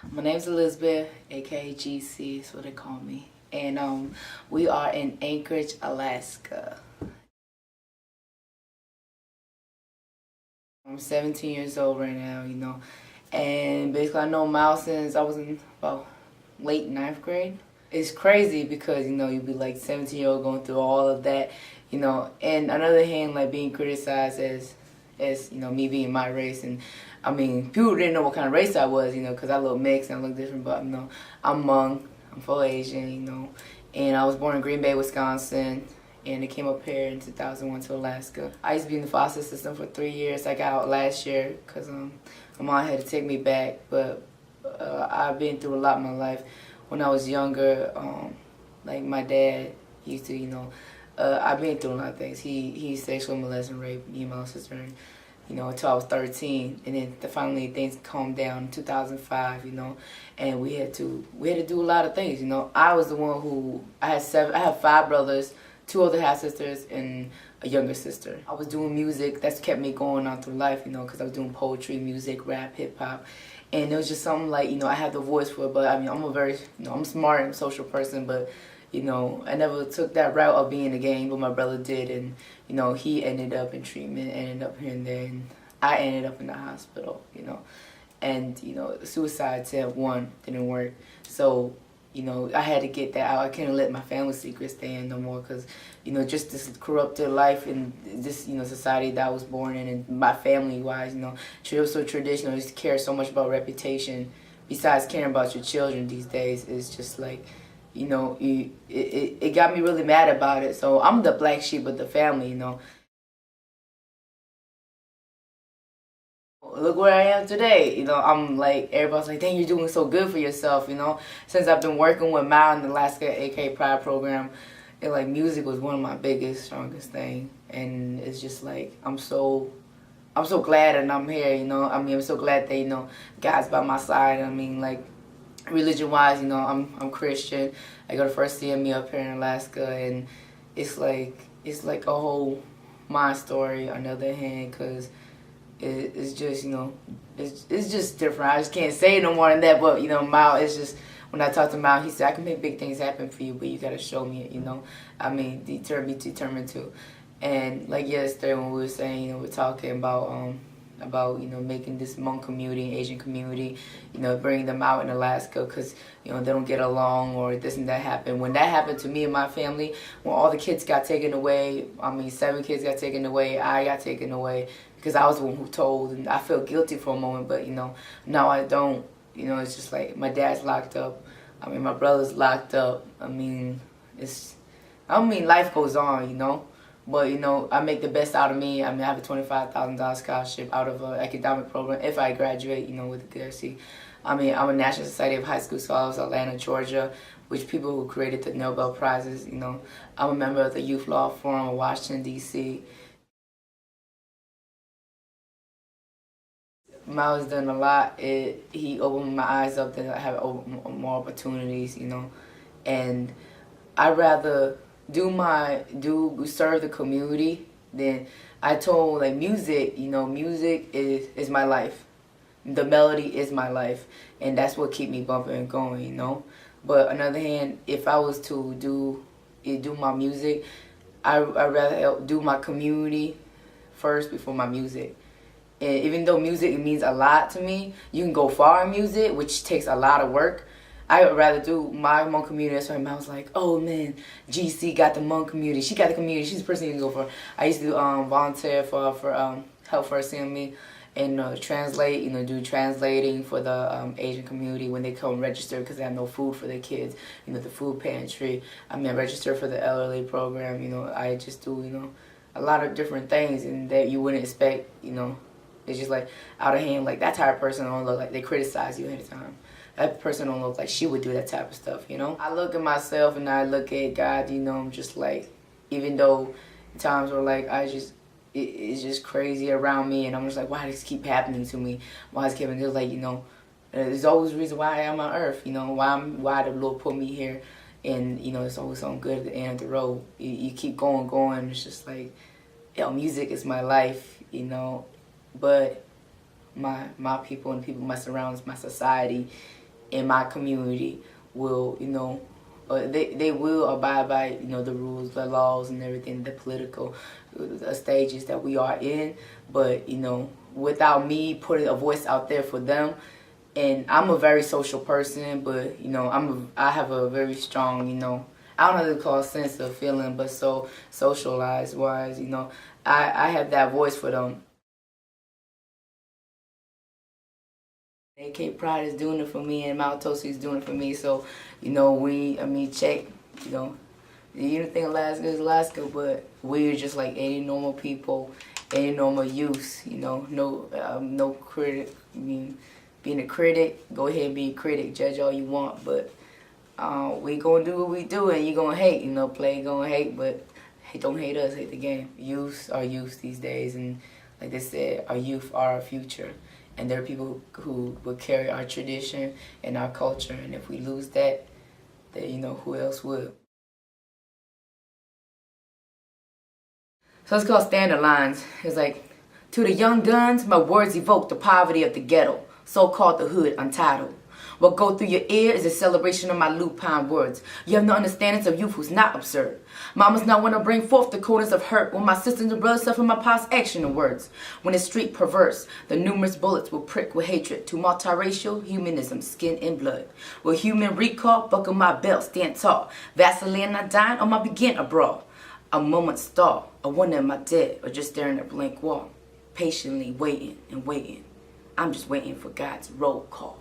My name's Elizabeth, aka GC, is what they call me. And we are in Anchorage, Alaska. I'm 17 years old right now. And basically I know Miles since I was in about late ninth grade. It's crazy because, you'd be like 17-year-old going through all of that. And on the other hand, like being criticized as me being my race. And I mean, people didn't know what kind of race I was, because I look mixed and I look different, but I'm Hmong, I'm full Asian. And I was born in Green Bay, Wisconsin, and I came up here in 2001 to Alaska. I used to be in the foster system for 3 years. I got out last year because my mom had to take me back, but I've been through a lot in my life. When I was younger, like my dad used to, I've been through a lot of things. He sexually molested and raped me and my sister, until I was 13, and then finally things calmed down in 2005, and we had to do a lot of things. I was the one who I have 5 brothers, 2 older half sisters, and a younger sister. I was doing music. That's kept me going on through life, because I was doing poetry, music, rap, hip hop. And it was just something like, I had the voice for it, but I mean, I'm a very, I'm smart and social person, but, I never took that route of being in the gang, but my brother did, and, he ended up in treatment, ended up here and there, and I ended up in the hospital, and, suicide attempt 1 didn't work, so, I had to get that out. I couldn't let my family secret stay in no more, because, just this corrupted life and this, society that I was born in, and my family-wise, it was so traditional, just care so much about reputation, besides caring about your children these days. It's just like, it got me really mad about it. So I'm the black sheep of the family. Look where I am today. I'm like, everybody's like, dang, you're doing so good for yourself. Since I've been working with Mal in the Alaska AK Pride program, like music was one of my biggest, strongest thing. And it's just like, I'm so glad and I'm here. I mean, I'm so glad that, God's by my side. I mean, like, religion-wise, I'm Christian. I go to First CME up here in Alaska, and it's like a whole my story on the other hand, because it's just, it's just different. I just can't say no more than that, but, Mal, it's just, when I talked to Mal, he said, I can make big things happen for you, but you got to show me it, I mean, determined to. And, like, yesterday when we were saying, we're talking about, making this Hmong community, Asian community, bringing them out in Alaska because, they don't get along or this and that happened. When that happened to me and my family, when all the kids got taken away, 7 kids got taken away, I got taken away because I was the one who told, and I felt guilty for a moment, but, now I don't. It's just like my dad's locked up. I mean, my brother's locked up. I mean, life goes on, But, I make the best out of me. I mean, I have a $25,000 scholarship out of an academic program if I graduate, with advocacy. I mean, I'm a National Society of High School Scholars, Atlanta, Georgia, which people who created the Nobel Prizes, I'm a member of the Youth Law Forum of Washington, D.C. Miles done a lot. He opened my eyes up to have more opportunities, and I'd rather serve the community than I told, like, music, music is my life. The melody is my life, and that's what keep me bumping and going, But on the other hand, if I was to do my music, I'd rather help do my community first before my music. And even though music means a lot to me, you can go far in music, which takes a lot of work. I would rather do my Hmong community. That's why I was like, oh man, GC got the Hmong community. She got the community. She's the person you can go for. I used to volunteer for help for CME and translate, do translating for the Asian community when they come register because they have no food for their kids. The food pantry. I mean, I register for the elderly program. I just do, a lot of different things and that you wouldn't expect, It's just like out of hand, like that type of person don't look like they criticize you ahead of time. That person don't look like she would do that type of stuff, I look at myself and I look at God, I'm just like, even though times where like it's just crazy around me and I'm just like, why does this keep happening to me? Why is Kevin just like, there's always a reason why I am on earth, why the Lord put me here, and it's always something good at the end of the road. You keep going, it's just like, music is my life, but my people and the people, my surroundings, my society, in my community will, they will abide by, the rules, the laws, and everything, the political stages that we are in. But, without me putting a voice out there for them, and I'm a very social person, but, I have a very strong, I don't know what to call sense of feeling, but so socialized wise, I have that voice for them. AK Pride is doing it for me, and Mount Tosi is doing it for me. So, check, you don't think Alaska is Alaska, but we're just like any normal people, any normal youth, no critic. Being a critic, go ahead and be a critic, judge all you want, but we gonna do what we do, and you gonna hate, play gonna hate, but don't hate us, hate the game. Youth are youth these days, and like they said, our youth are our future. And there are people who will carry our tradition and our culture. And if we lose that, then who else would? So it's called Standard Lines. It's like, to the young guns, my words evoke the poverty of the ghetto, so-called the hood untitled. What go through your ear is a celebration of my lupine words. You have no understanding of youth who's not absurd. Mamas not want to bring forth the coldness of hurt when my sisters and brothers suffer my past action and words. When the street perverse, the numerous bullets will prick with hatred to multiracial humanism, skin and blood. Will human recall, buckle my belt, stand tall. Vaseline not dying, or my begin a brawl. A moment's stall, a wonder am I dead, or just staring at a blank wall. Patiently waiting and waiting. I'm just waiting for God's roll call.